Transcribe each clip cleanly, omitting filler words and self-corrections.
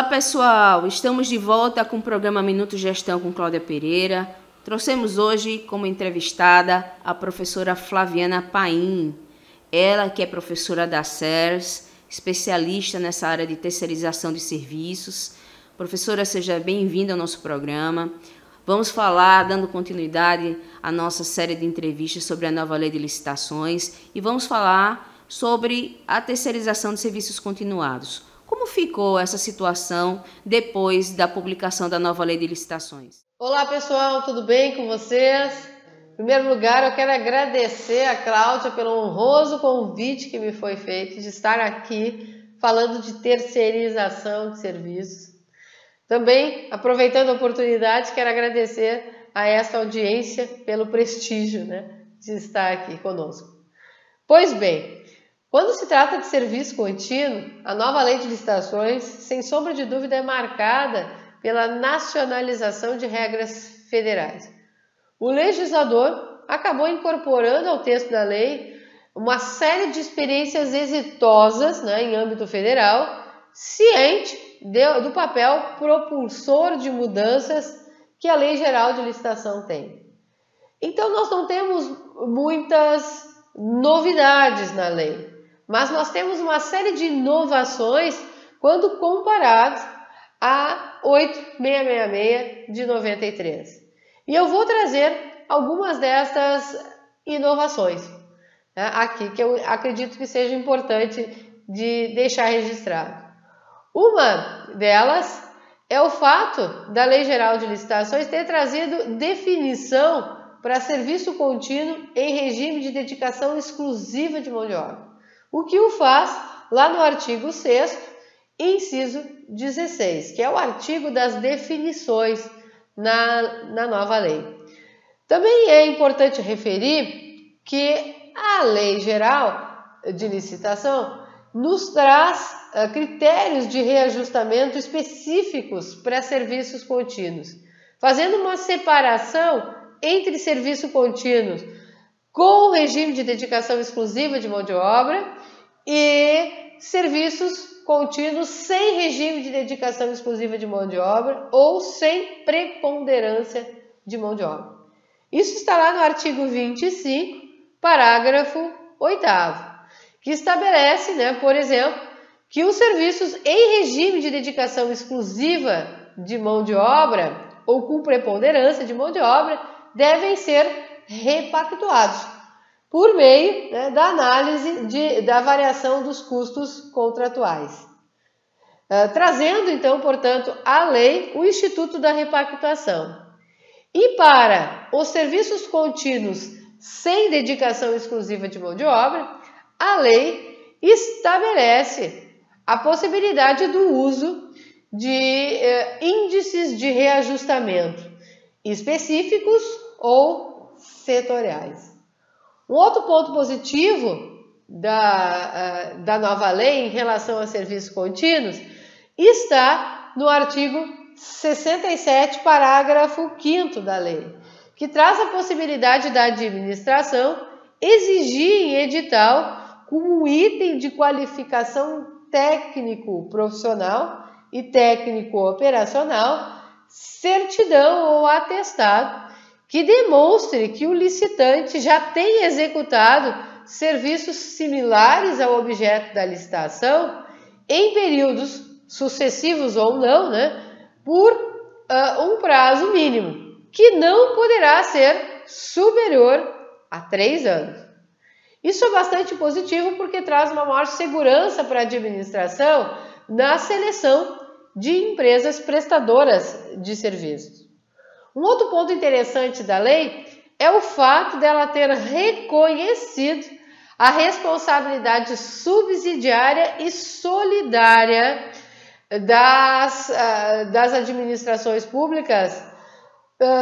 Olá pessoal, estamos de volta com o programa Minuto Gestão com Cláudia Pereira. Trouxemos hoje como entrevistada a professora Flaviana Paim. Ela que é professora da SERS, especialista nessa área de terceirização de serviços. Professora, seja bem-vinda ao nosso programa. Vamos falar, dando continuidade à nossa série de entrevistas sobre a nova lei de licitações e vamos falar sobre a terceirização de serviços continuados. Como ficou essa situação depois da publicação da nova lei de licitações? Olá pessoal, tudo bem com vocês? Em primeiro lugar, eu quero agradecer a Cláudia pelo honroso convite que me foi feito de estar aqui falando de terceirização de serviços. Também, aproveitando a oportunidade, quero agradecer a esta audiência pelo prestígio, de estar aqui conosco. Pois bem, quando se trata de serviço contínuo, a nova lei de licitações, sem sombra de dúvida, é marcada pela nacionalização de regras federais. O legislador acabou incorporando ao texto da lei uma série de experiências exitosas em âmbito federal, ciente do papel propulsor de mudanças que a Lei Geral de Licitação tem. Então, nós não temos muitas novidades na lei, mas nós temos uma série de inovações quando comparados a 8666 de 93. E eu vou trazer algumas destas inovações aqui, que eu acredito que seja importante de deixar registrado. Uma delas é o fato da Lei Geral de Licitações ter trazido definição para serviço contínuo em regime de dedicação exclusiva de mão de obra, o que o faz lá no artigo 6º, inciso 16, que é o artigo das definições na nova lei. Também é importante referir que a Lei Geral de Licitação nos traz critérios de reajustamento específicos para serviços contínuos, fazendo uma separação entre serviço contínuo com regime de dedicação exclusiva de mão de obra e serviços contínuos sem regime de dedicação exclusiva de mão de obra ou sem preponderância de mão de obra. Isso está lá no artigo 25, parágrafo 8º, que estabelece, por exemplo, que os serviços em regime de dedicação exclusiva de mão de obra ou com preponderância de mão de obra devem ser repactuados por meio da análise da variação dos custos contratuais. Trazendo, então, portanto, à lei o Instituto da Repactuação. E para os serviços contínuos sem dedicação exclusiva de mão de obra, a lei estabelece a possibilidade do uso de índices de reajustamento específicos ou setoriais. Um outro ponto positivo da nova lei em relação a serviços contínuos está no artigo 67, parágrafo 5º da lei, que traz a possibilidade da administração exigir em edital, como item de qualificação técnico-profissional e técnico-operacional, certidão ou atestado que demonstre que o licitante já tem executado serviços similares ao objeto da licitação em períodos sucessivos ou não, por um prazo mínimo, que não poderá ser superior a 3 anos. Isso é bastante positivo porque traz uma maior segurança para a administração na seleção de empresas prestadoras de serviços. Um outro ponto interessante da lei é o fato dela ter reconhecido a responsabilidade subsidiária e solidária das administrações públicas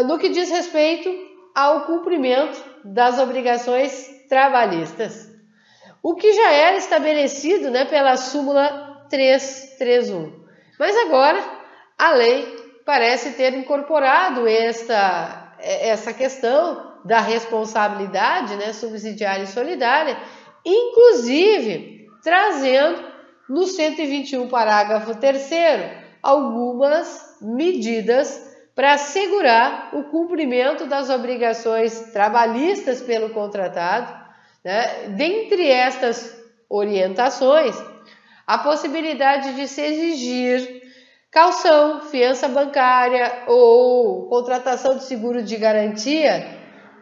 no que diz respeito ao cumprimento das obrigações trabalhistas, o que já era estabelecido pela súmula 331. Mas agora a lei parece ter incorporado essa questão da responsabilidade subsidiária e solidária, inclusive trazendo no 121, parágrafo 3º, algumas medidas para assegurar o cumprimento das obrigações trabalhistas pelo contratado, né? Dentre estas orientações, a possibilidade de se exigir caução, fiança bancária ou contratação de seguro de garantia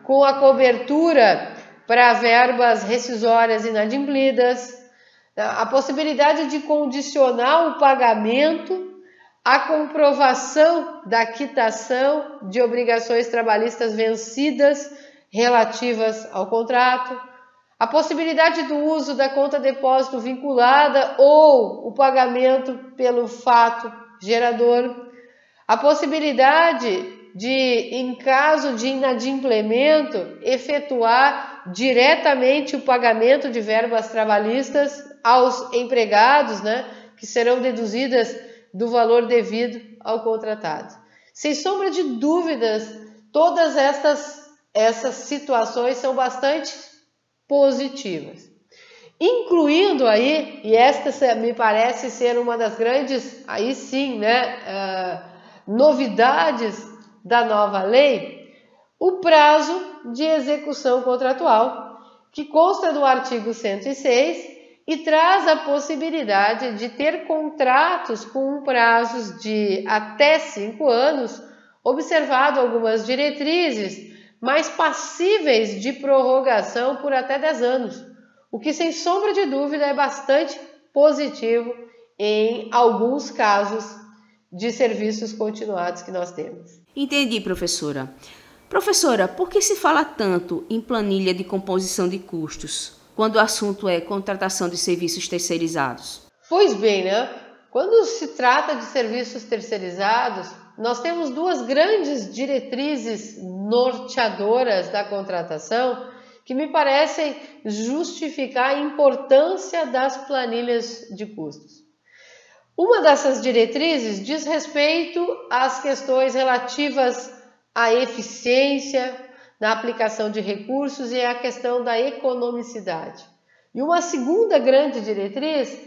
com a cobertura para verbas rescisórias inadimplidas, a possibilidade de condicionar o pagamento à comprovação da quitação de obrigações trabalhistas vencidas relativas ao contrato, a possibilidade do uso da conta depósito vinculada ou o pagamento pelo fato gerador, a possibilidade de, em caso de inadimplemento, efetuar diretamente o pagamento de verbas trabalhistas aos empregados, né, que serão deduzidas do valor devido ao contratado. Sem sombra de dúvidas, todas essas situações são bastante positivas, incluindo aí, e esta me parece ser uma das grandes, aí sim, né, novidades da nova lei, o prazo de execução contratual, que consta do artigo 106 e traz a possibilidade de ter contratos com prazos de até 5 anos, observado algumas diretrizes, mas passíveis de prorrogação por até 10 anos, o que sem sombra de dúvida é bastante positivo em alguns casos de serviços continuados que nós temos. Entendi, professora. Professora, por que se fala tanto em planilha de composição de custos quando o assunto é contratação de serviços terceirizados? Pois bem, né? Quando se trata de serviços terceirizados, nós temos duas grandes diretrizes norteadoras da contratação que me parecem justificar a importância das planilhas de custos. Uma dessas diretrizes diz respeito às questões relativas à eficiência na aplicação de recursos e à questão da economicidade. E uma segunda grande diretriz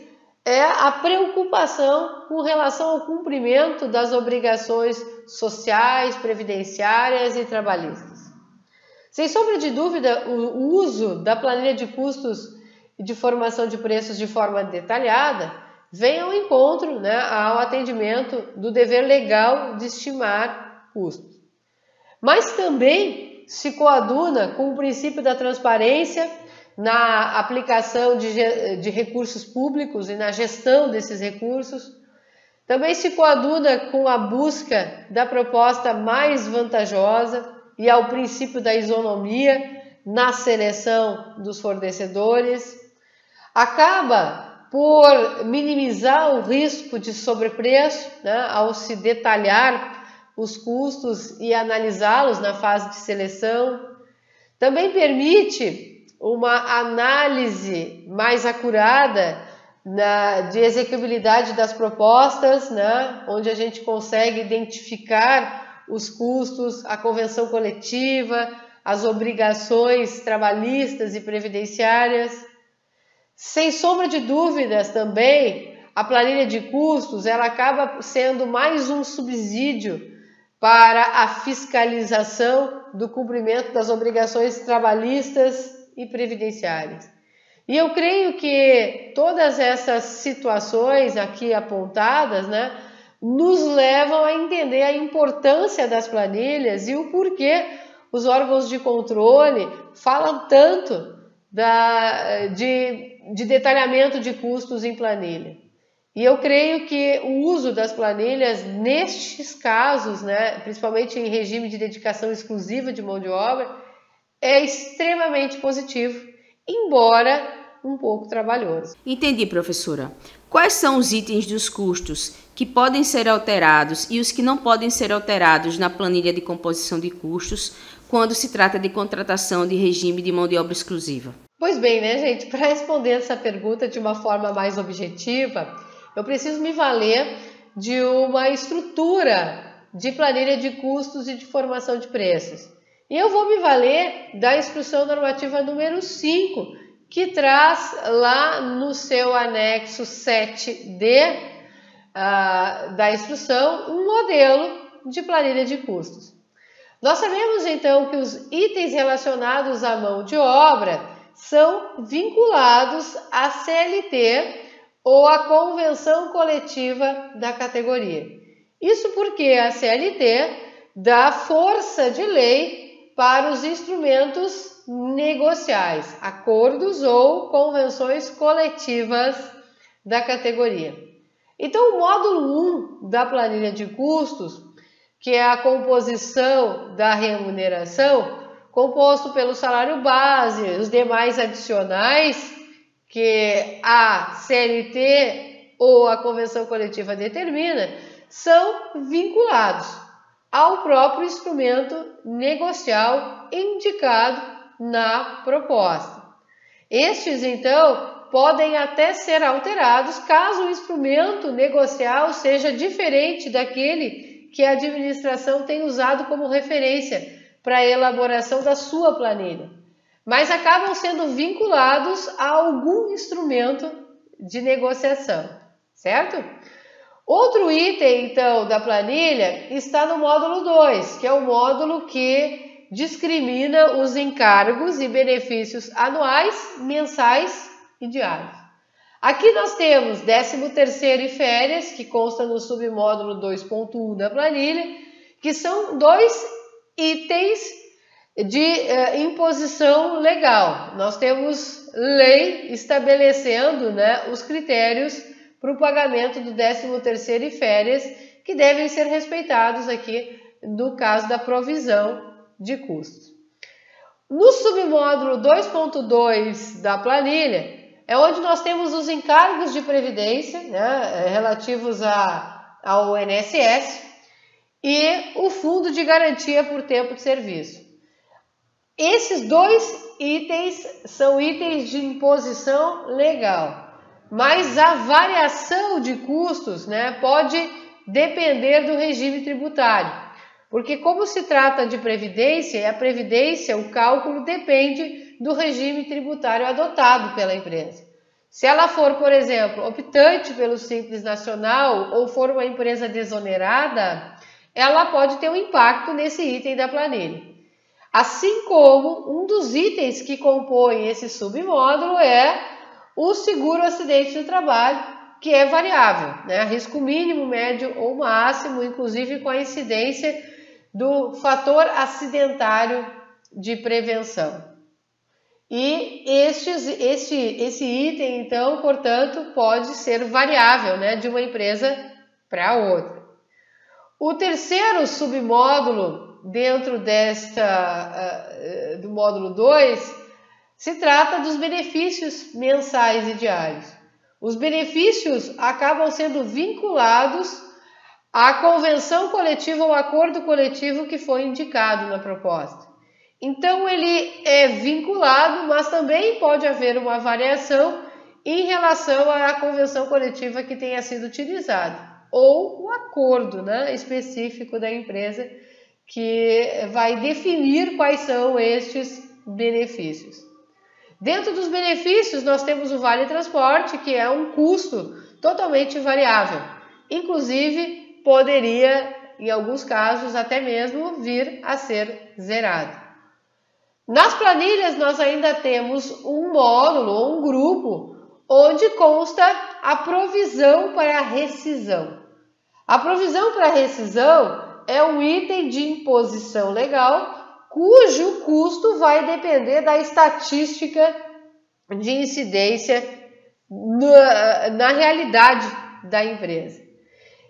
é a preocupação com relação ao cumprimento das obrigações sociais, previdenciárias e trabalhistas. Sem sombra de dúvida, o uso da planilha de custos e de formação de preços de forma detalhada vem ao encontro, né, ao atendimento do dever legal de estimar custos. Mas também se coaduna com o princípio da transparência na aplicação de recursos públicos e na gestão desses recursos. Também se coaduna com a busca da proposta mais vantajosa e ao princípio da isonomia na seleção dos fornecedores. Acaba por minimizar o risco de sobrepreço, né, ao se detalhar os custos e analisá-los na fase de seleção. Também permite uma análise mais acurada de execuibilidade das propostas, né, onde a gente consegue identificar os custos, a convenção coletiva, as obrigações trabalhistas e previdenciárias. Sem sombra de dúvidas também, a planilha de custos ela acaba sendo mais um subsídio para a fiscalização do cumprimento das obrigações trabalhistas e previdenciárias. E eu creio que todas essas situações aqui apontadas, né, nos levam a entender a importância das planilhas e o porquê os órgãos de controle falam tanto de detalhamento de custos em planilha. E eu creio que o uso das planilhas nestes casos, né, principalmente em regime de dedicação exclusiva de mão de obra, é extremamente positivo, embora um pouco trabalhoso. Entendi, professora. Quais são os itens dos custos que podem ser alterados e os que não podem ser alterados na planilha de composição de custos quando se trata de contratação de regime de mão de obra exclusiva? Pois bem, né, gente? Para responder essa pergunta de uma forma mais objetiva, eu preciso me valer de uma estrutura de planilha de custos e de formação de preços. E eu vou me valer da Instrução Normativa número 5, que traz lá no seu anexo 7D da instrução um modelo de planilha de custos. Nós sabemos então que os itens relacionados à mão de obra são vinculados à CLT ou à convenção coletiva da categoria. Isso porque a CLT dá força de lei para os instrumentos negociais, acordos ou convenções coletivas da categoria. Então, o módulo 1 da planilha de custos, que é a composição da remuneração, composto pelo salário base, os demais adicionais que a CLT ou a convenção coletiva determina, são vinculados ao próprio instrumento negocial indicado na proposta. Estes, então, podem até ser alterados caso o instrumento negocial seja diferente daquele que a administração tem usado como referência para a elaboração da sua planilha, mas acabam sendo vinculados a algum instrumento de negociação, certo? Outro item, então, da planilha está no módulo 2, que é o módulo que discrimina os encargos e benefícios anuais, mensais e diários. Aqui nós temos 13º e férias, que consta no submódulo 2.1 da planilha, que são 2 itens de imposição legal. Nós temos lei estabelecendo, os critérios para o pagamento do 13º e férias, que devem ser respeitados aqui no caso da provisão de custos. No submódulo 2.2 da planilha, é onde nós temos os encargos de previdência, relativos ao INSS, e o fundo de garantia por tempo de serviço. Esses 2 itens são itens de imposição legal, mas a variação de custos, pode depender do regime tributário, porque como se trata de previdência, a previdência, o cálculo depende do regime tributário adotado pela empresa. Se ela for, por exemplo, optante pelo Simples Nacional ou for uma empresa desonerada, ela pode ter um impacto nesse item da planilha. Assim como um dos itens que compõem esse submódulo é o seguro acidente do trabalho, que é variável, risco mínimo, médio ou máximo, inclusive com a incidência do fator acidentário de prevenção. E esse item, então, portanto, pode ser variável, de uma empresa para outra. O terceiro submódulo dentro do módulo 2 se trata dos benefícios mensais e diários. Os benefícios acabam sendo vinculados à convenção coletiva ou acordo coletivo que foi indicado na proposta. Então, ele é vinculado, mas também pode haver uma variação em relação à convenção coletiva que tenha sido utilizada, ou o acordo específico da empresa que vai definir quais são estes benefícios. Dentro dos benefícios, nós temos o Vale Transporte, que é um custo totalmente variável. Inclusive, poderia, em alguns casos, até mesmo vir a ser zerado. Nas planilhas, nós ainda temos um módulo ou um grupo onde consta a provisão para a rescisão. A provisão para a rescisão é um item de imposição legal cujo custo vai depender da estatística de incidência na realidade da empresa.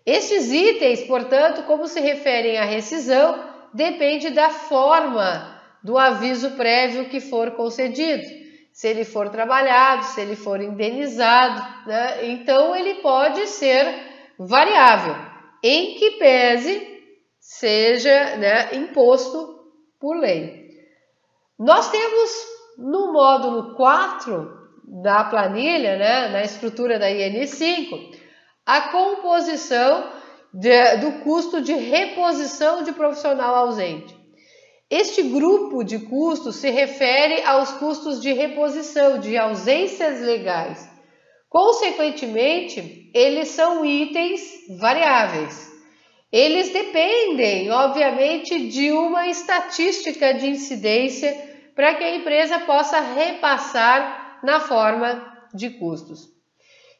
Estes itens, portanto, como se referem à rescisão, depende da forma do aviso prévio que for concedido. Se ele for trabalhado, se ele for indenizado, então ele pode ser variável, em que pese seja imposto por lei. Nós temos no módulo 4 da planilha, na estrutura da IN5, a composição do custo de reposição de profissional ausente. Este grupo de custos se refere aos custos de reposição de ausências legais, Consequentemente, eles são itens variáveis. Eles dependem, obviamente, de uma estatística de incidência para que a empresa possa repassar na forma de custos.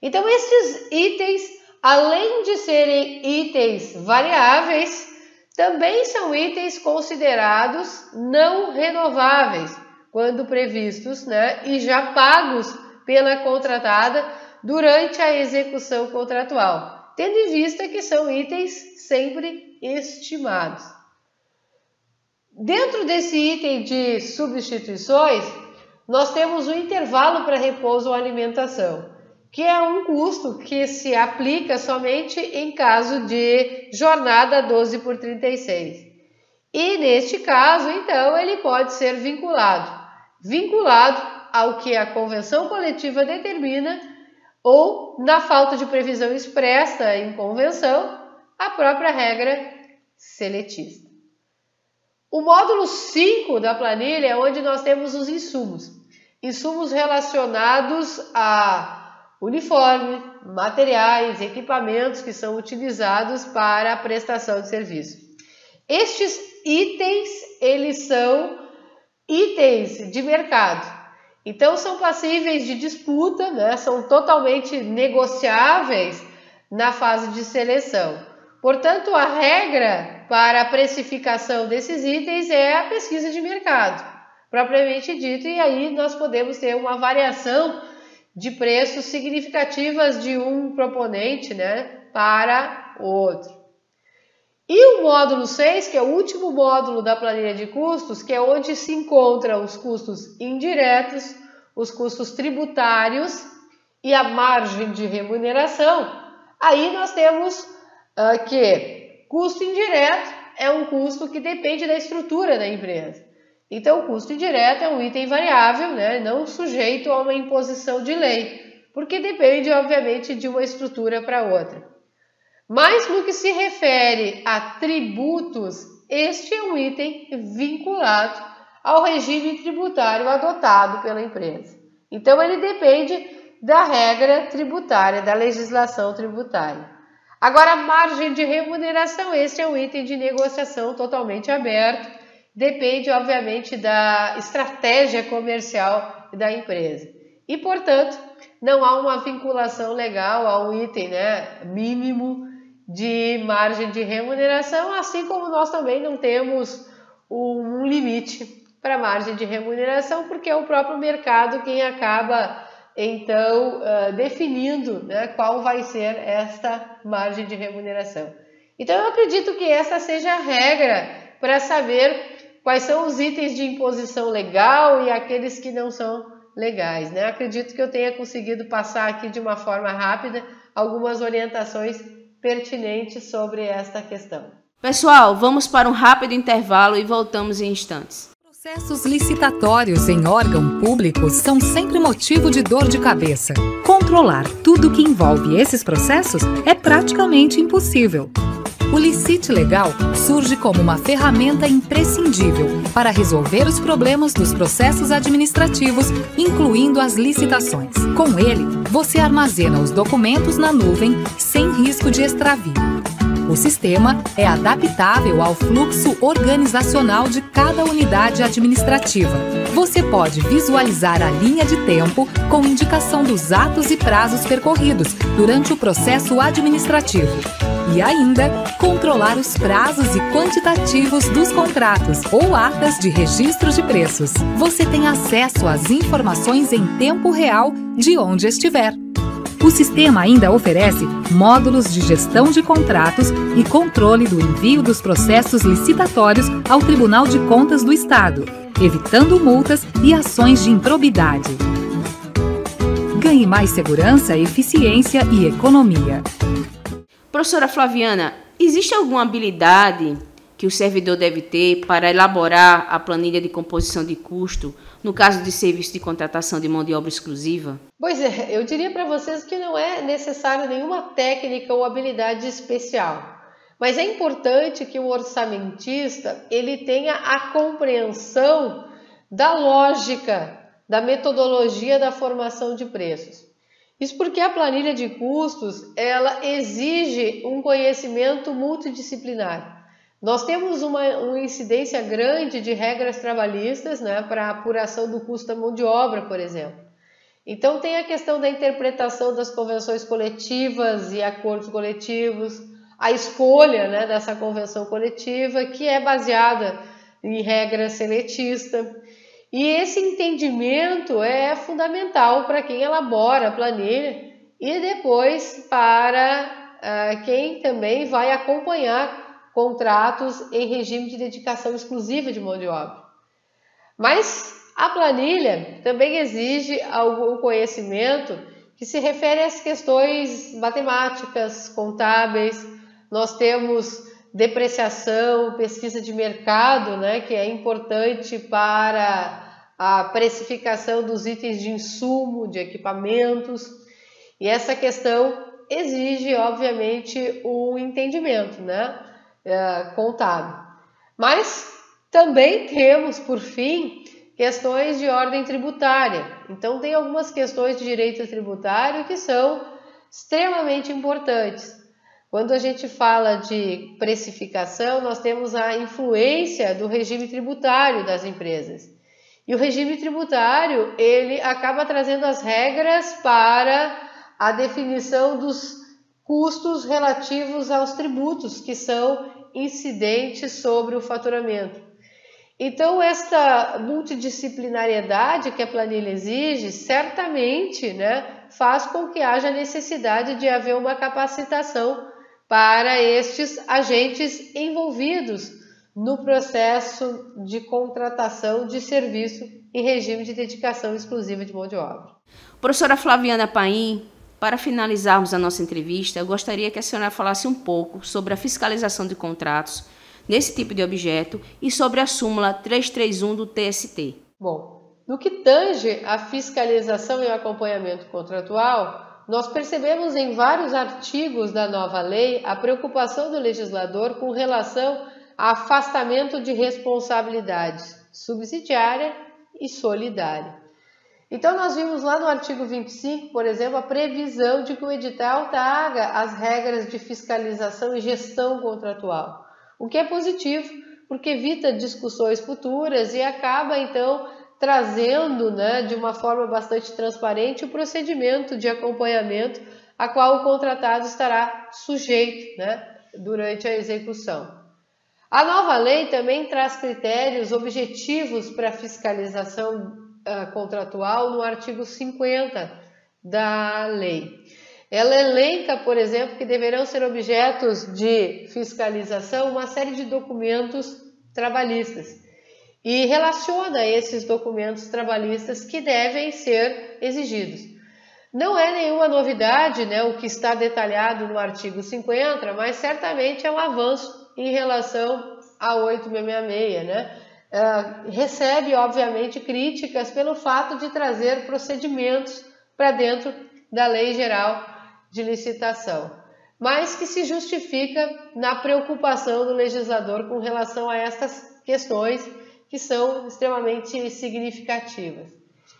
Então, esses itens, além de serem itens variáveis, também são itens considerados não renováveis, quando previstos, e já pagos pela contratada durante a execução contratual, tendo em vista que são itens sempre estimados. Dentro desse item de substituições, nós temos o intervalo para repouso ou alimentação, que é um custo que se aplica somente em caso de jornada 12/36. E neste caso, então, ele pode ser vinculado ao que a convenção coletiva determina ou, na falta de previsão expressa em convenção, a própria regra seletista. O módulo 5 da planilha é onde nós temos os insumos relacionados a uniforme, materiais, equipamentos que são utilizados para a prestação de serviço. Estes itens, eles são itens de mercado, então são passíveis de disputa, são totalmente negociáveis na fase de seleção. Portanto, a regra para a precificação desses itens é a pesquisa de mercado, propriamente dito, e aí nós podemos ter uma variação de preços significativas de um proponente para o outro. E o módulo 6, que é o último módulo da planilha de custos, que é onde se encontram os custos indiretos, os custos tributários e a margem de remuneração. Aí nós temos que custo indireto é um custo que depende da estrutura da empresa. Então, o custo indireto é um item variável, não sujeito a uma imposição de lei, porque depende, obviamente, de uma estrutura para outra. Mas, no que se refere a tributos, este é um item vinculado ao regime tributário adotado pela empresa. Então, ele depende da regra tributária, da legislação tributária. Agora, a margem de remuneração, este é um item de negociação totalmente aberto, depende, obviamente, da estratégia comercial da empresa. E, portanto, não há uma vinculação legal a um item mínimo de margem de remuneração, assim como nós também não temos um limite para margem de remuneração, porque é o próprio mercado quem acaba, então, definindo qual vai ser esta margem de remuneração. Então, eu acredito que essa seja a regra para saber quais são os itens de imposição legal e aqueles que não são legais. Acredito que eu tenha conseguido passar aqui de uma forma rápida algumas orientações pertinentes sobre esta questão. Pessoal, vamos para um rápido intervalo e voltamos em instantes. Processos licitatórios em órgão público são sempre motivo de dor de cabeça. Controlar tudo que envolve esses processos é praticamente impossível. O Licite Legal surge como uma ferramenta imprescindível para resolver os problemas dos processos administrativos, incluindo as licitações. Com ele, você armazena os documentos na nuvem sem risco de extravio. O sistema é adaptável ao fluxo organizacional de cada unidade administrativa. Você pode visualizar a linha de tempo com indicação dos atos e prazos percorridos durante o processo administrativo. E ainda, controlar os prazos e quantitativos dos contratos ou atas de registro de preços. Você tem acesso às informações em tempo real de onde estiver. O sistema ainda oferece módulos de gestão de contratos e controle do envio dos processos licitatórios ao Tribunal de Contas do Estado, evitando multas e ações de improbidade. Ganhe mais segurança, eficiência e economia. Professora Flaviana, existe alguma habilidade que o servidor deve ter para elaborar a planilha de composição de custo no caso de serviço de contratação de mão de obra exclusiva? Pois é, eu diria para vocês que não é necessário nenhuma técnica ou habilidade especial, mas é importante que o orçamentista ele tenha a compreensão da lógica, da metodologia da formação de preços. Isso porque a planilha de custos, ela exige um conhecimento multidisciplinar. Nós temos uma incidência grande de regras trabalhistas, né, para a apuração do custo da mão de obra, por exemplo. Então tem a questão da interpretação das convenções coletivas e acordos coletivos, a escolha, né, dessa convenção coletiva, que é baseada em regra seletista. E esse entendimento é fundamental para quem elabora a planilha e depois para quem também vai acompanhar contratos em regime de dedicação exclusiva de mão de obra. Mas a planilha também exige algum conhecimento que se refere às questões matemáticas, contábeis. Nós temos depreciação, pesquisa de mercado, né, que é importante para a precificação dos itens de insumo, de equipamentos. E essa questão exige, obviamente, um entendimento, né, contábil. Mas também temos, por fim, questões de ordem tributária. Então, tem algumas questões de direito tributário que são extremamente importantes. Quando a gente fala de precificação, nós temos a influência do regime tributário das empresas. E o regime tributário, ele acaba trazendo as regras para a definição dos custos relativos aos tributos que são incidentes sobre o faturamento. Então, esta multidisciplinariedade que a planilha exige, certamente, né, faz com que haja necessidade de haver uma capacitação para estes agentes envolvidos no processo de contratação de serviço em regime de dedicação exclusiva de mão de obra. Professora Flaviana Paim, para finalizarmos a nossa entrevista, eu gostaria que a senhora falasse um pouco sobre a fiscalização de contratos nesse tipo de objeto e sobre a súmula 331 do TST. Bom, no que tange a fiscalização e o acompanhamento contratual, nós percebemos em vários artigos da nova lei a preocupação do legislador com relação a afastamento de responsabilidades subsidiária e solidária. Então, nós vimos lá no artigo 25, por exemplo, a previsão de que o edital traga as regras de fiscalização e gestão contratual, o que é positivo, porque evita discussões futuras e acaba, então, trazendo, né, de uma forma bastante transparente o procedimento de acompanhamento a qual o contratado estará sujeito, né, durante a execução. A nova lei também traz critérios objetivos para a fiscalização contratual no artigo 50 da lei. Ela elenca, por exemplo, que deverão ser objetos de fiscalização uma série de documentos trabalhistas e relaciona esses documentos trabalhistas que devem ser exigidos. Não é nenhuma novidade, né, o que está detalhado no artigo 50, mas certamente é um avanço em relação a 8666, né? Recebe, obviamente, críticas pelo fato de trazer procedimentos para dentro da Lei Geral de Licitação, mas que se justifica na preocupação do legislador com relação a estas questões que são extremamente significativas.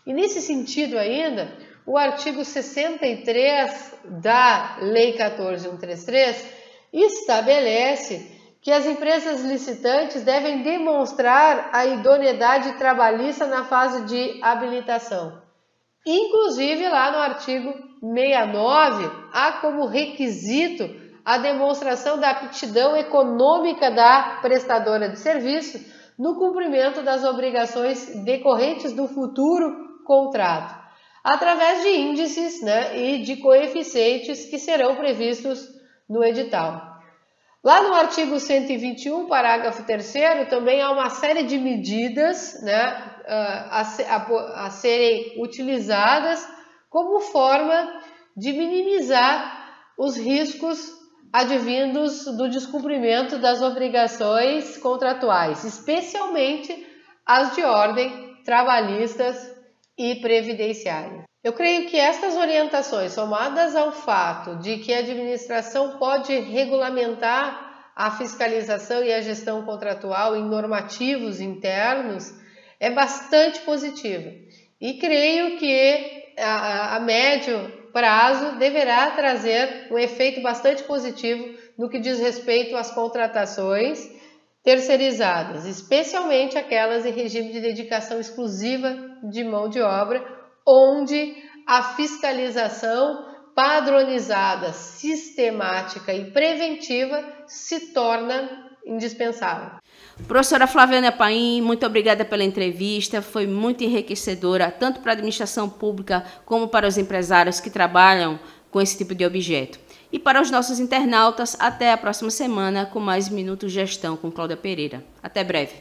E nesse sentido ainda, o artigo 63 da Lei 14.133 estabelece que as empresas licitantes devem demonstrar a idoneidade trabalhista na fase de habilitação. Inclusive, lá no artigo 69, há como requisito a demonstração da aptidão econômica da prestadora de serviço no cumprimento das obrigações decorrentes do futuro contrato, através de índices, né, e de coeficientes que serão previstos no edital. Lá no artigo 121, parágrafo 3º, também há uma série de medidas, né, a serem utilizadas como forma de minimizar os riscos advindos do descumprimento das obrigações contratuais, especialmente as de ordem trabalhistas e previdenciárias. Eu creio que estas orientações, somadas ao fato de que a administração pode regulamentar a fiscalização e a gestão contratual em normativos internos, é bastante positiva. E creio que a médio prazo deverá trazer um efeito bastante positivo no que diz respeito às contratações terceirizadas, especialmente aquelas em regime de dedicação exclusiva de mão de obra, onde a fiscalização padronizada, sistemática e preventiva se torna indispensável. Professora Flaviana Paim, muito obrigada pela entrevista, foi muito enriquecedora, tanto para a administração pública como para os empresários que trabalham com esse tipo de objeto. E para os nossos internautas, até a próxima semana com mais Minuto Gestão com Cláudia Pereira. Até breve.